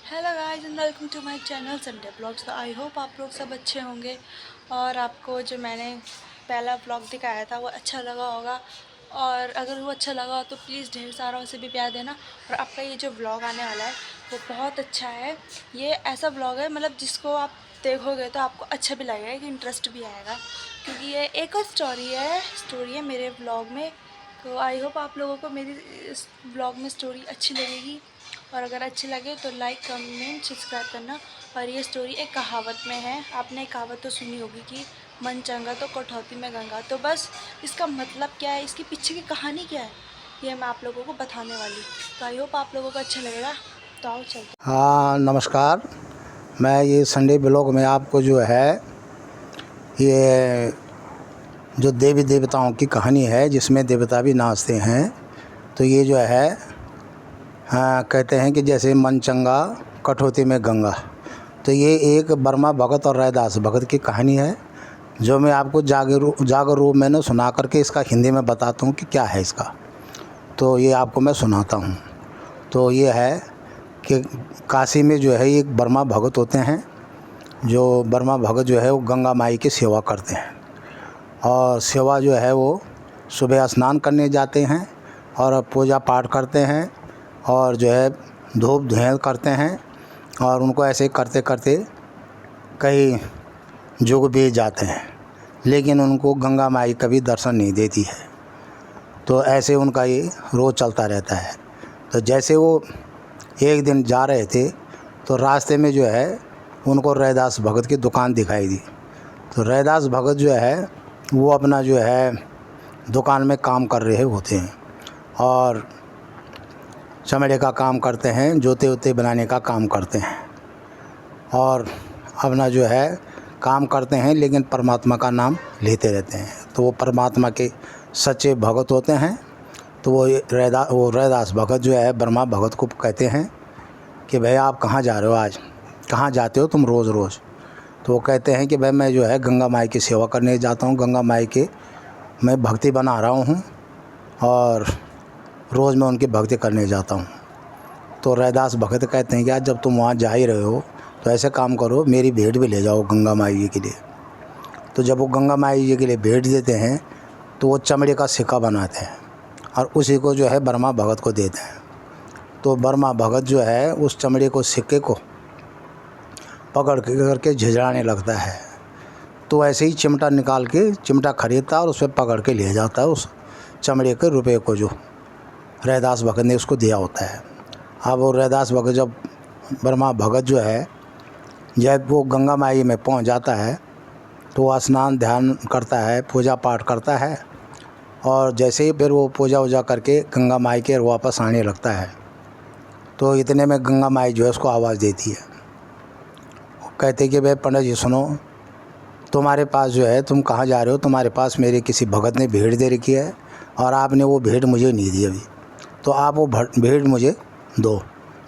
Hello guys and welcome to my channel Sunday blogs. तो I hope आप लोग सब अच्छे होंगे और आपको जो मैंने पहला ब्लॉग दिखाया था वो अच्छा लगा होगा। और अगर वो अच्छा लगा हो तो प्लीज़ ढेर सारा उसे भी प्यार देना। और आपका ये जो ब्लॉग आने वाला है वो बहुत अच्छा है। ये ऐसा ब्लॉग है मतलब जिसको आप देखोगे तो आपको अच्छा भी लगेगा कि इंटरेस्ट भी आएगा, क्योंकि ये एक और स्टोरी है मेरे ब्लॉग में। तो आई होप आप लोगों को मेरी इस ब्लॉग में स्टोरी अच्छी लगेगी। और अगर अच्छी लगे तो लाइक कमेंट सब्सक्राइब करना। और ये स्टोरी एक कहावत में है। आपने एक कहावत तो सुनी होगी कि मन चंगा तो कटौती में गंगा। तो बस इसका मतलब क्या है, इसके पीछे की कहानी क्या है, ये मैं आप लोगों को बताने वाली। तो आई होप आप लोगों को अच्छा लगेगा। तो आओ चलते। हाँ नमस्कार। मैं ये संडे ब्लॉग में आपको जो है ये जो देवी देवताओं की कहानी है जिसमें देवता भी नाचते हैं। तो ये जो है हाँ कहते हैं कि जैसे मन चंगा कठौती में गंगा। तो ये एक बर्मा भगत और रैदास भगत की कहानी है जो मैं आपको जागर रूप में सुना करके इसका हिंदी में बताता हूँ कि क्या है इसका। तो ये आपको मैं सुनाता हूँ। तो ये है कि काशी में जो है एक बर्मा भगत होते हैं। जो बर्मा भगत जो है वो गंगा माई की सेवा करते हैं और सेवा जो है वो सुबह स्नान करने जाते हैं और पूजा पाठ करते हैं और जो है धूप धुएँ करते हैं। और उनको ऐसे करते करते कई जुग बीत जाते हैं, लेकिन उनको गंगा माई कभी दर्शन नहीं देती है। तो ऐसे उनका ये रोज़ चलता रहता है। तो जैसे वो एक दिन जा रहे थे तो रास्ते में जो है उनको रैदास भगत की दुकान दिखाई दी। तो रैदास भगत जो है वो अपना जो है दुकान में काम कर रहे होते हैं और चमड़े का काम करते हैं, जूते वूते बनाने का काम करते हैं और अपना जो है काम करते हैं, लेकिन परमात्मा का नाम लेते रहते हैं। तो वो परमात्मा के सच्चे भगत होते हैं। तो वो रैदास भगत जो है ब्रह्मा भगत को कहते हैं कि भाई आप कहाँ जा रहे हो, आज कहाँ जाते हो तुम रोज़ रोज़। तो वो कहते हैं कि भाई मैं जो है गंगा माई की सेवा करने जाता हूँ, गंगा माई के मैं भक्ति बना रहा हूँ और रोज़ मैं उनकी भक्ति करने जाता हूँ। तो रैदास भगत कहते हैं कि आज जब तुम वहाँ जा ही रहे हो तो ऐसे काम करो, मेरी भेंट भी ले जाओ गंगा माई जी के लिए। तो जब वो गंगा माई जी के लिए भेंट देते हैं तो वो चमड़े का सिक्का बनाते हैं और उसी को जो है बर्मा भगत को देते हैं। तो बर्मा भगत जो है उस चमड़े को सिक्के को पकड़ के करके झिझड़ाने लगता है। तो ऐसे ही चिमटा निकाल के चिमटा खरीदता है और उस पर पकड़ के ले जाता है उस चमड़े के रुपये को जो रैदास भगत ने उसको दिया होता है। अब वो रैदास भगत जब बर्मा भगत जो है जब वो गंगा माई में पहुंच जाता है तो वो स्नान ध्यान करता है, पूजा पाठ करता है और जैसे ही फिर वो पूजा वूजा करके गंगा माई के वापस आने लगता है तो इतने में गंगा माई जो है उसको आवाज़ देती है। वो कहते कि भाई पंडित जी सुनो, तुम्हारे पास जो है तुम कहाँ जा रहे हो, तुम्हारे पास मेरे किसी भगत ने भेंट दे रखी है और आपने वो भेंट मुझे नहीं दी अभी। तो आप वो भेंट मुझे दो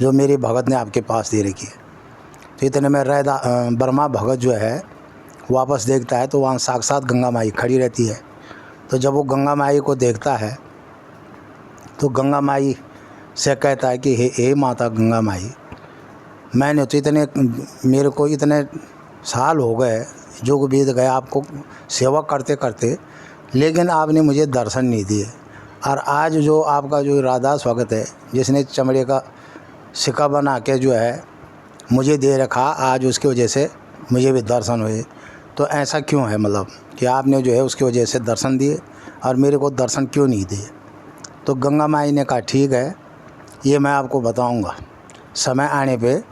जो मेरी भगत ने आपके पास दे रखी है। तो इतने में बर्मा भगत जो है वापस देखता है तो वहाँ साक्षात गंगा माई खड़ी रहती है। तो जब वो गंगा माई को देखता है तो गंगा माई से कहता है कि हे माता गंगा माई, मैंने तो मेरे को इतने साल हो गए, जुग बीत गए आपको सेवा करते करते, लेकिन आपने मुझे दर्शन नहीं दिए। और आज जो आपका जो रैदास भगत है जिसने चमड़े का सिक्का बना के जो है मुझे दे रखा, आज उसकी वजह से मुझे भी दर्शन हुए। तो ऐसा क्यों है, मतलब कि आपने जो है उसकी वजह से दर्शन दिए और मेरे को दर्शन क्यों नहीं दिए। तो गंगा माई ने कहा ठीक है, ये मैं आपको बताऊंगा, समय आने पे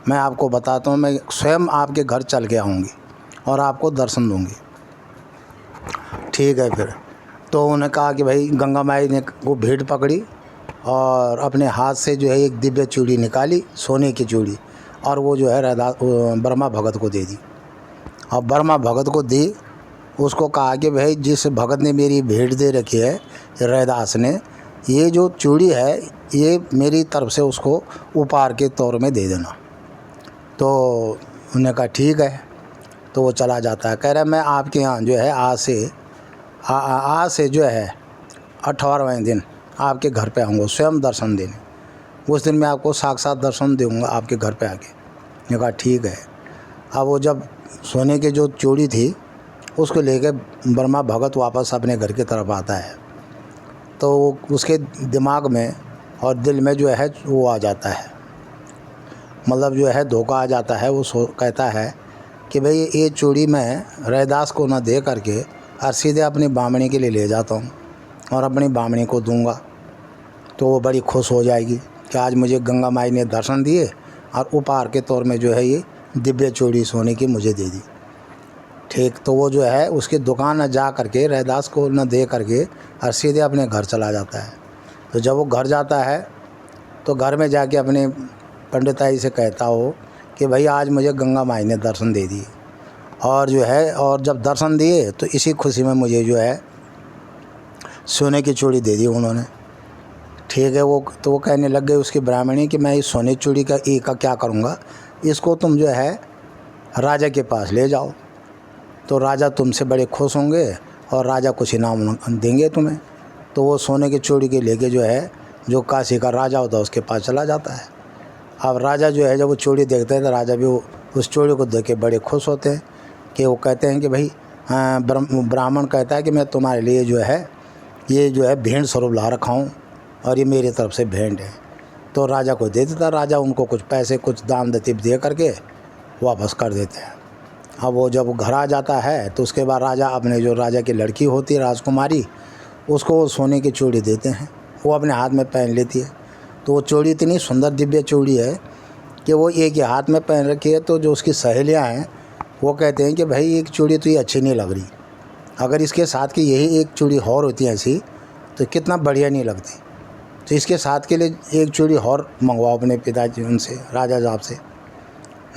मैं आपको बताता हूँ, मैं स्वयं आपके घर चल के आऊँगी और आपको दर्शन दूँगी। ठीक है। फिर तो उन्होंने कहा कि भाई गंगा माई ने वो भेंट पकड़ी और अपने हाथ से जो है एक दिव्य चूड़ी निकाली, सोने की चूड़ी, और वो जो है बर्मा भगत को दे दी। और बर्मा भगत को दी, उसको कहा कि भाई जिस भगत ने मेरी भेंट दे रखी है रैदास ने, ये जो चूड़ी है ये मेरी तरफ से उसको उपहार के तौर में दे देना। तो उन्होंने कहा ठीक है। तो वो चला जाता है, कह रहा है मैं आपके यहाँ जो है आज से जो है 18वें दिन आपके घर पे आऊँगा स्वयं दर्शन देने। उस दिन मैं आपको साक्षात दर्शन दूँगा आपके घर पे आके। मैंने कहा ठीक है। अब वो जब सोने की जो चूड़ी थी उसको लेके ब्रह्मा भगत वापस अपने घर की तरफ आता है, तो उसके दिमाग में और दिल में जो है वो आ जाता है, मतलब जो है धोखा आ जाता है। वो कहता है कि भाई ये चूड़ी मैं रैदास को ना दे करके और सीधे अपनी बामणी के लिए ले जाता हूँ और अपनी बामणी को दूंगा, तो वो बड़ी खुश हो जाएगी कि आज मुझे गंगा माई ने दर्शन दिए और उपहार के तौर में जो है ये दिव्य चूड़ी सोने की मुझे दे दी। ठीक, तो वो जो है उसकी दुकान न जा करके रैदास को न दे करके और सीधे अपने घर चला जाता है। तो जब वो घर जाता है तो घर में जाके अपने पंडिताई से कहता हो कि भाई आज मुझे गंगा माई ने दर्शन दे दिए, और जो है और जब दर्शन दिए तो इसी खुशी में मुझे जो है सोने की चूड़ी दे दी उन्होंने। ठीक है, वो तो वो कहने लग गए उसकी ब्राह्मणी कि मैं इस सोने चूड़ी का क्या करूँगा, इसको तुम जो है राजा के पास ले जाओ, तो राजा तुमसे बड़े खुश होंगे और राजा कुछ इनाम देंगे तुम्हें। तो वो सोने की चूड़ी के लेके जो है जो काशी का राजा होता है उसके पास चला जाता है। अब राजा जो है जब वो चूड़ी देखते हैं तो राजा भी उस चूड़ी को देख के बड़े खुश होते हैं कि वो कहते हैं कि भाई ब्राह्मण कहता है कि मैं तुम्हारे लिए जो है ये जो है भेंट स्वरूप ला रखा हूँ और ये मेरी तरफ से भेंट है। तो राजा को दे देता, राजा उनको कुछ पैसे कुछ दान दत्तीप दे करके वापस कर देते हैं। अब वो जब घर आ जाता है तो उसके बाद राजा अपने जो राजा की लड़की होती है राजकुमारी उसको वो सोने की चूड़ी देते हैं, वो अपने हाथ में पहन लेती है। तो वो चूड़ी इतनी सुंदर दिव्य चूड़ी है कि वो एक ही हाथ में पहन रखी है। तो जो उसकी सहेलियाँ हैं वो कहते हैं कि भाई एक चूड़ी तो ये अच्छी नहीं लग रही, अगर इसके साथ की यही एक चूड़ी और होती है ऐसी तो कितना बढ़िया नहीं लगती, तो इसके साथ के लिए एक चूड़ी और मंगवाओ अपने पिताजी उनसे राजा साहब से।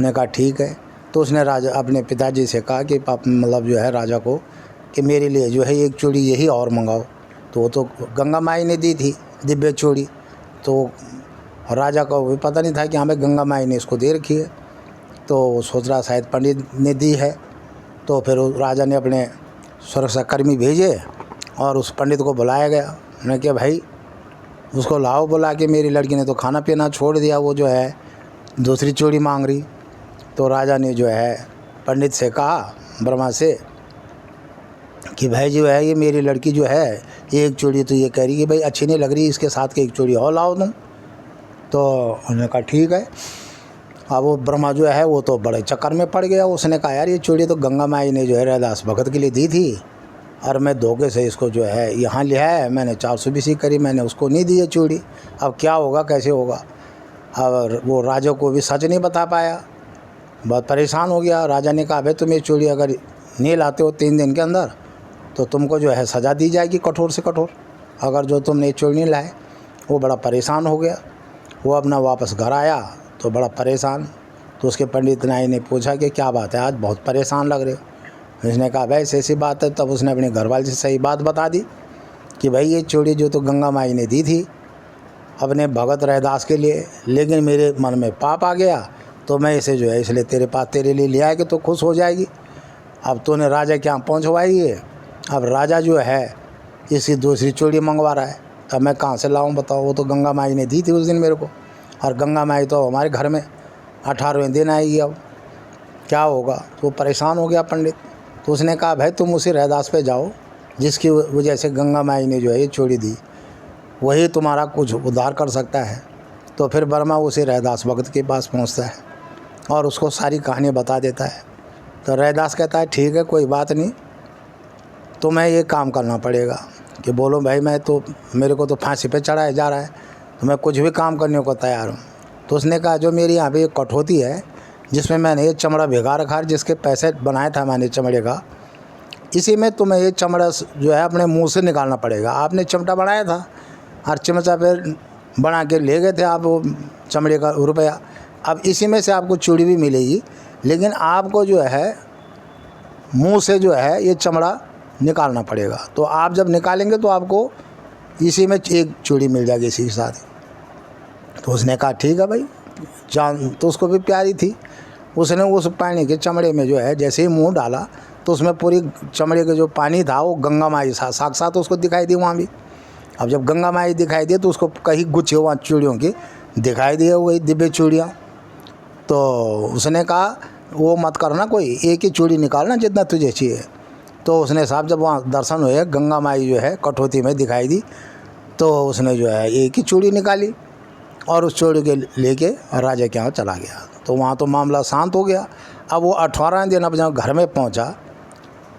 ने कहा ठीक है। तो उसने राजा अपने पिताजी से कहा कि मतलब जो है राजा को कि मेरे लिए जो है एक चूड़ी यही और मंगाओ। तो वो तो गंगा माई ने दी थी दिव्य चूड़ी, तो राजा को भी पता नहीं था कि हमें गंगा माई ने इसको दे रखी है, तो वो सोच रहा शायद पंडित ने दी है। तो फिर राजा ने अपने सुरक्षाकर्मी भेजे और उस पंडित को बुलाया गया। उन्होंने कहा भाई उसको लाओ बुला के, मेरी लड़की ने तो खाना पीना छोड़ दिया, वो जो है दूसरी चूड़ी मांग रही। तो राजा ने जो है पंडित से कहा ब्रह्मा से कि भाई जो है ये मेरी लड़की जो है एक चूड़ी तो ये कह रही कि भाई अच्छी नहीं लग रही, इसके साथ की एक चूड़ी और लाओ तुम। तो उन्होंने कहा ठीक है। अब वो ब्रह्मा जो है वो तो बड़े चक्कर में पड़ गया। उसने कहा यार ये चूड़ी तो गंगा माई ने जो है रैदास भगत के लिए दी थी और मैं धोखे से इसको जो है यहाँ लिया है, मैंने 420 करी, मैंने उसको नहीं दी है चूड़ी, अब क्या होगा कैसे होगा। अब वो राजा को भी सच नहीं बता पाया, बहुत परेशान हो गया। राजा ने कहा भाई तुम ये चूड़ी अगर नहीं लाते हो 3 दिन के अंदर तो तुमको जो है सज़ा दी जाएगी कठोर से कठोर, अगर जो तुमने ये चूड़ी नहीं लाए। वो बड़ा परेशान हो गया, वो अपना वापस घर आया तो बड़ा परेशान। तो उसके पंडित नाई ने पूछा कि क्या बात है आज बहुत परेशान लग रहे हो। उसने कहा भाई ऐसी बात है। तब उसने अपने घरवाले से सही बात बता दी कि भाई ये चूड़ी जो तो गंगा माई ने दी थी अपने भगत रैदास के लिए, लेकिन मेरे मन में पाप आ गया तो मैं इसे जो है इसलिए तेरे पास तेरे लिए ले आया कि तो खुश हो जाएगी। अब तूने राजा के यहाँ पहुँचवाई है, अब राजा जो है इसकी दूसरी चूड़ी मंगवा रहा है, अब मैं कहाँ से लाऊं बताओ। वो तो गंगा माई ने दी थी उस दिन मेरे को, और गंगा माई तो हमारे घर में 18वें दिन आएगी, अब क्या होगा। तो वो परेशान हो गया पंडित। तो उसने कहा भाई तुम उसी रैदास पे जाओ जिसकी वजह से गंगा माई ने जो है ये चूड़ी दी, वही तुम्हारा कुछ उद्धार कर सकता है। तो फिर ब्रह्मा उसी रैदास भगत के पास पहुंचता है और उसको सारी कहानी बता देता है। तो रैदास कहता है ठीक है कोई बात नहीं, तुम्हें ये काम करना पड़ेगा कि बोलो भाई मैं तो मेरे को तो फांसी पे चढ़ाया जा रहा है, तो मैं कुछ भी काम करने को तैयार हूँ। तो उसने कहा जो मेरी यहाँ पे एक कठौती है जिसमें मैंने ये चमड़ा भिगा रखा है, जिसके पैसे बनाया था मैंने चमड़े का, इसी में तुम्हें ये चमड़ा जो है अपने मुंह से निकालना पड़ेगा। आपने चिमटा बनाया था और चिमचा पे बना के ले गए थे आप वो चमड़े का रुपया, अब इसी में से आपको चूड़ी भी मिलेगी, लेकिन आपको जो है मुंह से जो है ये चमड़ा निकालना पड़ेगा। तो आप जब निकालेंगे तो आपको इसी में एक चूड़ी मिल जाएगी इसी के साथ। तो उसने कहा ठीक है भाई, जान तो उसको भी प्यारी थी। उसने उस पानी के चमड़े में जो है जैसे ही मुंह डाला तो उसमें पूरी चमड़े का जो पानी था वो गंगा माई साक्षात उसको दिखाई दी वहाँ भी। अब जब गंगा माई दिखाई दी तो उसको कहीं गुच्छे वहाँ चूड़ियों की दिखाई दिए वही दिव्य चूड़ियाँ। तो उसने कहा वो मत करना, कोई एक ही चूड़ी निकालना जितना तुझे चाहिए। तो उसने साहब जब वहाँ दर्शन हुए, गंगा माई जो है कठौती में दिखाई दी, तो उसने जो है एक ही चूड़ी निकाली और उस चूड़ी के लेके राजा के यहाँ चला गया। तो वहाँ तो मामला शांत हो गया। अब वो 18वें दिन अब जब घर में पहुँचा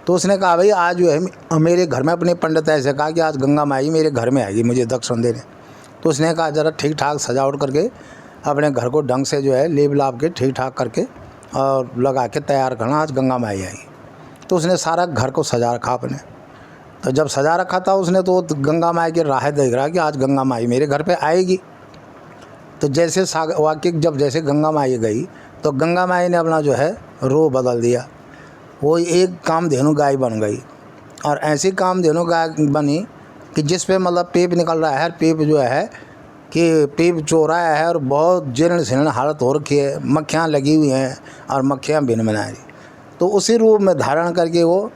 तो उसने कहा भाई आज जो है मेरे घर में, अपने पंडित ऐसे कहा कि आज गंगा माई मेरे घर में आएगी मुझे दर्शन देने। तो उसने कहा ज़रा ठीक ठाक सजावट करके अपने घर को ढंग से जो है लेप लाप के ठीक ठाक करके और लगा के तैयार करना, आज गंगा माई आएगी। तो उसने सारा घर को सजा रखा अपने। तो जब सजा रखा था उसने तो गंगा माई की राह देख रहा कि आज गंगा माई मेरे घर पे आएगी। तो जैसे वाकई जब जैसे गंगा माई गई तो गंगा माई ने अपना जो है रूप बदल दिया। वो एक कामधेनु गाय बन गई और ऐसी कामधेनु गाय बनी कि जिस पे मतलब पीप निकल रहा है, पीप जो है कि पीप चोराया है और बहुत जीर्ण शीर्ण हालत हो रखी है, मक्खियाँ लगी हुई हैं और मक्खियाँ भिन बना रही। तो उसी रूप में धारण करके वो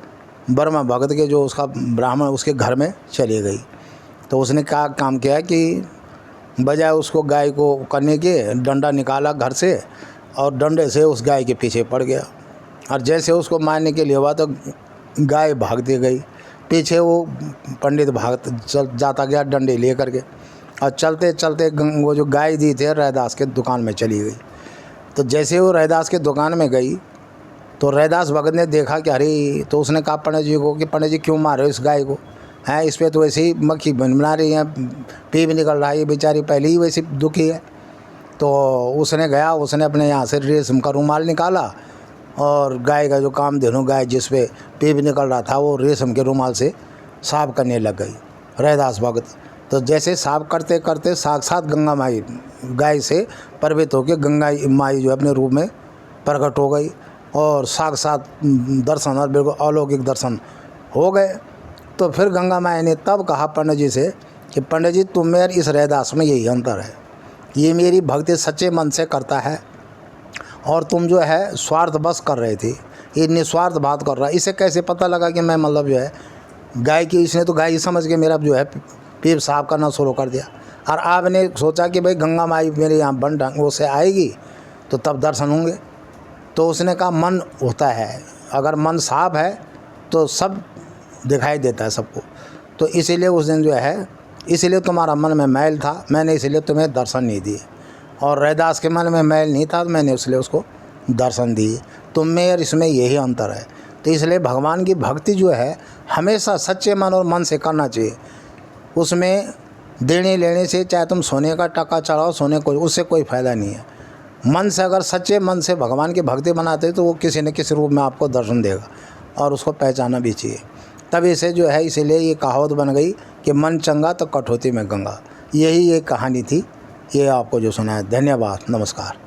ब्रह्म भगत के जो उसका ब्राह्मण उसके घर में चली गई। तो उसने क्या काम किया कि बजाय उसको गाय को करने के डंडा निकाला घर से और डंडे से उस गाय के पीछे पड़ गया और जैसे उसको मारने के लिए हुआ तो गाय भागती गई पीछे। वो पंडित चल जाता गया डंडे ले करके और चलते चलते वो जो गाय दी थे रैदास के दुकान में चली गई। तो जैसे वो रैदास के दुकान में गई तो रैदास भगत ने देखा कि अरे, तो उसने कहा पंडित जी को कि पंडित जी क्यों मार रहे हो इस गाय को, हैं इस पर तो वैसे ही मक्खी बना रही है, पी भी निकल रहा है, ये बेचारी पहले ही वैसे दुखी है। तो उसने गया, उसने अपने यहाँ से रेशम का रुमाल निकाला और गाय का जो कामधेनु गाय जिस पे पीप निकल रहा था वो रेशम के रुमाल से साफ करने लग गई रैदास भगत। तो जैसे साफ करते करते साक्षात गंगा माई गाय से प्रभावित होकर गंगा माई जो अपने रूप में प्रकट हो गई और साक्षात दर्शन और बिल्कुल अलौकिक दर्शन हो गए। तो फिर गंगा माई ने तब कहा पंडित जी से कि पंडित जी तुम में और इस रैदास में यही अंतर है, ये मेरी भक्ति सच्चे मन से करता है और तुम जो है स्वार्थ बस कर रहे थे, ये निस्वार्थ बात कर रहा है। इसे कैसे पता लगा कि मैं मतलब जो है गाय की, इसने तो गाय ही समझ के मेरा जो है पीप साफ करना शुरू कर दिया और आपने सोचा कि भाई गंगा माई मेरे यहाँ बन ढंग से आएगी तो तब दर्शन होंगे। तो उसने कहा मन होता है, अगर मन साफ है तो सब दिखाई देता है सबको। तो इसीलिए उस दिन जो है, इसीलिए तुम्हारा मन में मैल था, मैंने इसीलिए तुम्हें दर्शन नहीं दिए और रैदास के मन में मैल नहीं था तो मैंने इसलिए उसको दर्शन दिए। तुम में और इसमें यही अंतर है। तो इसलिए भगवान की भक्ति जो है हमेशा सच्चे मन और मन से करना चाहिए। उसमें देने लेने से चाहे तुम सोने का टका चढ़ाओ, सोने को, उससे कोई फ़ायदा नहीं है। मन से अगर सच्चे मन से भगवान की भक्ति बनाते तो वो किसी न किसी रूप में आपको दर्शन देगा और उसको पहचाना भी चाहिए। तभी से जो है, इसीलिए ये कहावत बन गई कि मन चंगा तो कठौती में गंगा। यही एक कहानी थी, ये आपको जो सुना है। धन्यवाद, नमस्कार।